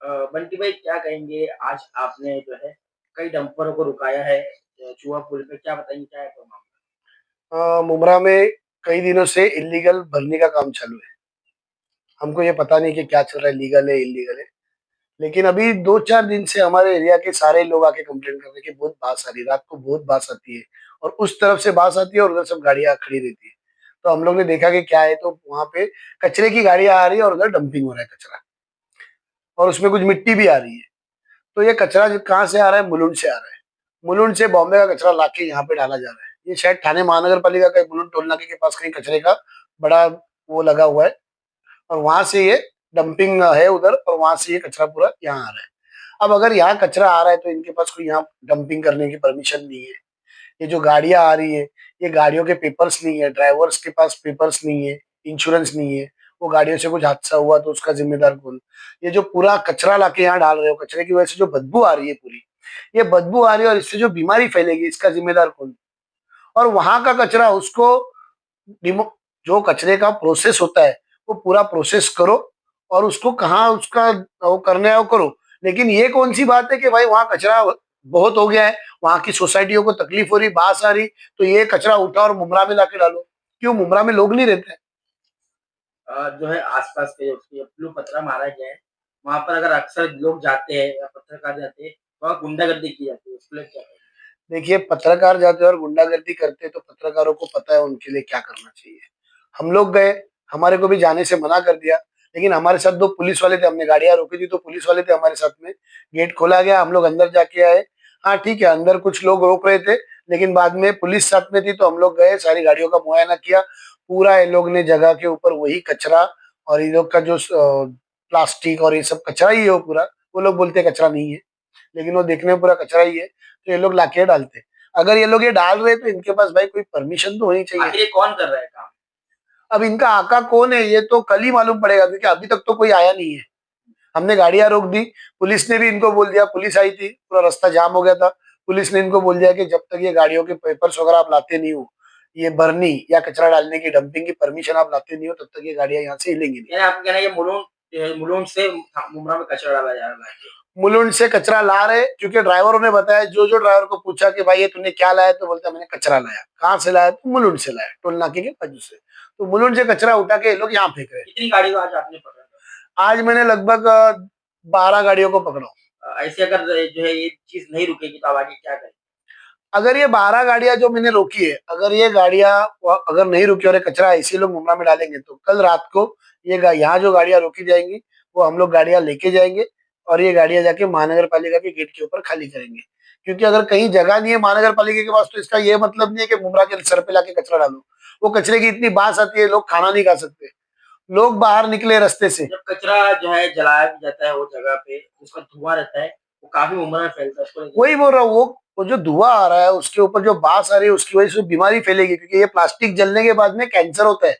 बंटी भाई क्या कहेंगे आज आपने जो है कई डंपरों को रुकाया है चुहा पुल पे क्या बताएंगे क्या है तो मामला। मुमरा में कई दिनों से इलीगल भरने का काम चालू है। हमको ये पता नहीं कि क्या चल रहा है, लीगल है इलीगल है। लेकिन अभी 2-4 दिन से हमारे एरिया के सारे लोग आके कंप्लेंट कर रहे हैं कि बहुत बास आ रही है, रात को बहुत बास आती है। और उस तरफ से बास आती है और उधर सब गाड़ियां खड़ी रहती है। तो हम लोग ने देखा कि क्या है, तो वहां पे कचरे की गाड़ियां आ रही है और उधर डंपिंग हो रहा है कचरा। और उसमें कुछ मिट्टी भी आ रही है। तो ये कचरा कहाँ से आ रहा है? मुलुंड से आ रहा है। मुलुंड से बॉम्बे का कचरा लाके यहाँ पे डाला जा रहा है। ये शायद थाने महानगर पालिका का मुलुंड टोल नाके के पास कहीं कचरे का बड़ा वो लगा हुआ है। और वहां से ये डंपिंग है उधर, और वहां से ये कचरा पूरा यहाँ आ रहा है। अब अगर यहाँ कचरा आ रहा है तो इनके पास कोई यहाँ डंपिंग करने की परमिशन नहीं है। ये जो गाड़ियां आ रही है, ये गाड़ियों के पेपर्स नहीं है, ड्राइवर्स के पास पेपर्स नहीं है, इंश्योरेंस नहीं है। वो गाड़ियों से कुछ हादसा हुआ तो उसका जिम्मेदार कौन? ये जो पूरा कचरा लाके यहाँ डाल रहे हो, कचरे की वजह से जो बदबू आ रही है पूरी, ये बदबू आ रही है और इससे जो बीमारी फैलेगी इसका जिम्मेदार कौन? और वहां का कचरा उसको जो कचरे का प्रोसेस होता है वो पूरा प्रोसेस करो, और उसको कहाँ उसका वो करने है वो करो। लेकिन ये कौन सी बात है कि भाई वहां कचरा बहुत हो गया है, वहां की सोसाइटियों को तकलीफ हो रही, बास आ रही, तो ये कचरा उठा और मुमरा में लाके डालो। क्यों मुमरा में लोग नहीं रहते? जो है आसपास के उसके ब्लू पत्थरा मारा गया है वहां पर अगर अक्सर लोग जाते हैं या पत्रकार जाते हैं वहाँ गुंडागर्दी की जाती है उसके लिए क्या कहेंगे। देखिए, पत्रकार जाते हैं और गुंडागर्दी करते हैं तो पत्रकारों को पता है उनके लिए क्या करना चाहिए। हम लोग गए, हमारे को भी जाने से मना कर दिया। लेकिन हमारे साथ दो पुलिस वाले थे, हमने गाड़ियां रोकी थी तो पुलिस वाले थे हमारे साथ में। गेट खोला गया, हम लोग अंदर जाके आए। हाँ ठीक है, अंदर कुछ लोग रोक रहे थे, लेकिन बाद में पुलिस साथ में थी तो हम लोग गए, सारी गाड़ियों का मुआयना किया। पूरा ये लोग ने जगह के ऊपर वही कचरा, और ये लोग का जो प्लास्टिक और ये सब कचरा ही है वो पूरा। वो लोग बोलते हैं कचरा नहीं है, लेकिन वो देखने में पूरा कचरा ही है। तो ये लोग लाके डालते हैं। अगर ये लोग ये डाल रहे हैं तो इनके पास भाई कोई परमिशन तो होनी चाहिए। आखिर ये कौन कर रहा है काम। अब इनका आका कौन है ये तो कल ही मालूम पड़ेगा, क्योंकि अभी तक तो कोई आया नहीं है। हमने गाड़ियां रोक दी, पुलिस ने भी इनको बोल दिया, पुलिस आई थी, पूरा रास्ता जाम हो गया था। पुलिस ने इनको बोल दिया कि जब तक ये गाड़ियों के पेपर्स वगैरह आप लाते नहीं हो, ये भरनी या कचरा डालने की डंपिंग की परमिशन आप लाते नहीं हो, तब तक ये गाड़ियां यहाँ से हिलेंगी नहीं। यानी आपका कहना है ये मुलुंड मुलुंड से मुमरा में कचरा डाला जा रहा है। मुलुंड से कचरा ला रहे, क्योंकि ड्राइवरों ने बताया, जो जो ड्राइवर को पूछा कि भाई ये तूने क्या लाया, तो बोलता मैंने कचरा लाया। कहाँ से लाया? तो मुलुंड से लाया, टोल नाके के बाजू से। तो मुलुंड से कचरा उठा के ये लोग यहाँ फेंक रहे हैं। कितनी गाड़ी को आज आपने पकड़ा। आज मैंने लगभग 12 गाड़ियों को पकड़ा। ऐसे अगर जो है ये चीज नहीं रुकेगी तो आप आगे क्या करेंगे। अगर ये 12 गाड़ियां जो मैंने रोकी है, अगर ये गाड़ियां अगर नहीं रुकी और ये कचरा ऐसे लोग मुमरा में डालेंगे, तो कल रात को ये यहाँ जो गाड़ियां रोकी जाएंगी वो हम लोग गाड़ियां लेके जाएंगे, और ये गाड़ियां जाके महानगर पालिका के गेट के ऊपर खाली करेंगे। क्योंकि अगर कहीं जगह नहीं है महानगर पालिका के पास, तो इसका ये मतलब नहीं है कि मुमरा के सर पे लाके कचरा डालो। वो कचरे की इतनी बास आती है, लोग खाना नहीं खा सकते। लोग बाहर निकले रास्ते से। जब कचरा जो है जलाया भी जाता है वो जगह पे उसका धुआं रहता है वो काफी उम्र में फैलता है उसको वही बोल रहा हूँ, वो जो धुआं आ रहा है उसके ऊपर जो बास आ रही है उसकी वजह से बीमारी फैलेगी, क्योंकि ये प्लास्टिक जलने के बाद में कैंसर होता है।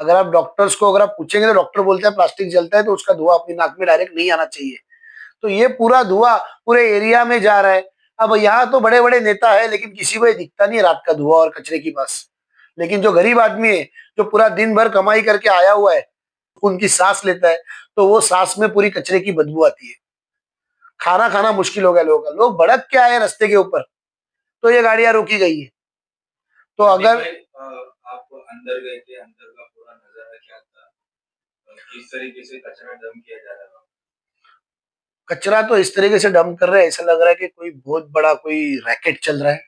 अगर आप डॉक्टर्स को अगर आप पूछेंगे तो डॉक्टर बोलते हैं प्लास्टिक जलता है तो उसका धुआं अपनी नाक में डायरेक्ट नहीं आना चाहिए। तो ये पूरा धुआं पूरे एरिया में जा रहा है। अब यहाँ तो बड़े बड़े नेता है, लेकिन किसी को ये दिखता नहीं है रात का धुआं और कचरे की बास। लेकिन जो गरीब आदमी है, जो पूरा दिन भर कमाई करके आया हुआ है, उनकी सांस लेता है, तो वो सांस में पूरी कचरे की बदबू आती है। खाना खाना मुश्किल हो गया लोगों का, लोग भड़क के आए रास्ते के ऊपर, तो ये गाड़ियां रोकी गई है। तो अगर आप अंदर गए थे अंदर का पूरा नजारा क्या था किस तरीके से कचरा डंप किया जा रहा था। कचरा तो इस तरीके से डंप कर रहे हैं, ऐसा लग रहा है कि कोई बहुत बड़ा कोई रैकेट चल रहा है,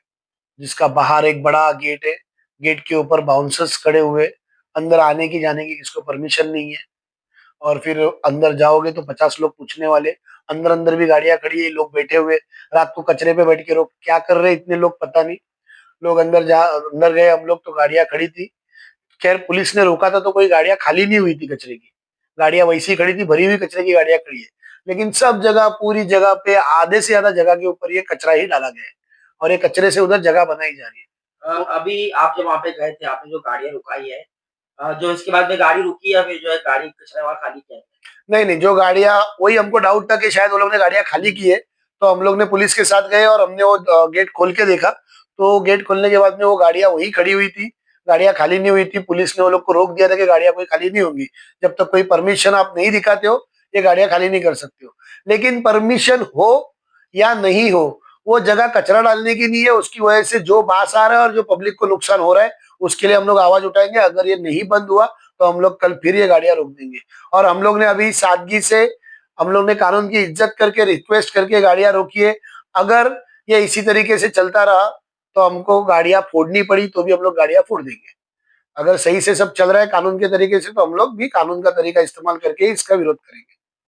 जिसका बाहर एक बड़ा गेट है। गेट के ऊपर बाउंसर्स खड़े हुए, अंदर आने की जाने की किसको परमिशन नहीं है। और फिर अंदर जाओगे तो 50 लोग पूछने वाले। अंदर अंदर भी गाड़ियां खड़ी है, लोग बैठे हुए, रात को कचरे पे बैठ के लोग क्या कर रहे हैं इतने लोग पता नहीं। लोग अंदर गए हम लोग तो गाड़ियां खड़ी थी। खैर पुलिस ने रोका था तो कोई गाड़ियां खाली नहीं हुई थी कचरे की। गाड़ियां वैसी ही खड़ी थी, भरी हुई कचरे की गाड़ियां खड़ी है। लेकिन सब जगह, पूरी जगह पे आधे से ज्यादा जगह के ऊपर ये कचरा ही डाला गया है, और ये कचरे से उधर जगह बनाई जा रही है। अभी आप जब वहाँ पे गए थे आपने जो गाड़ियाँ रुकाई है जो इसके बाद में गाड़ी रुकी या फिर जो है गाड़ी कचरा वहाँ खाली किया है? नहीं नहीं, जो गाड़ियां, वही हमको डाउट था कि शायद वो लोग ने गाड़ियां खाली की है। तो हम लोग ने पुलिस के साथ गए और हमने वो गेट खोल के देखा। तो गेट खोलने के बाद में वो गाड़ियां वही खड़ी हुई थी, गाड़ियां खाली नहीं हुई थी। पुलिस ने वो लोग को रोक दिया था कि गाड़ियां कोई खाली नहीं होंगी जब तक कोई परमिशन आप नहीं दिखाते हो, ये गाड़ियां खाली नहीं कर सकते हो। लेकिन परमिशन हो या नहीं हो, वो जगह कचरा डालने की नहीं है, उसकी वजह से जो बास आ रहा है और जो पब्लिक को नुकसान हो रहा है उसके लिए हम लोग आवाज उठाएंगे। अगर ये नहीं बंद हुआ तो हम लोग कल फिर ये गाड़ियां रोक देंगे। और हम लोग ने अभी सादगी से, हम लोग ने कानून की इज्जत करके रिक्वेस्ट करके गाड़ियां रोकी है। अगर ये इसी तरीके से चलता रहा तो हमको गाड़ियां फोड़नी पड़ी तो भी हम लोग गाड़ियां फोड़ देंगे। अगर सही से सब चल रहा है कानून के तरीके से तो हम लोग भी कानून का तरीका इस्तेमाल करके इसका विरोध करेंगे।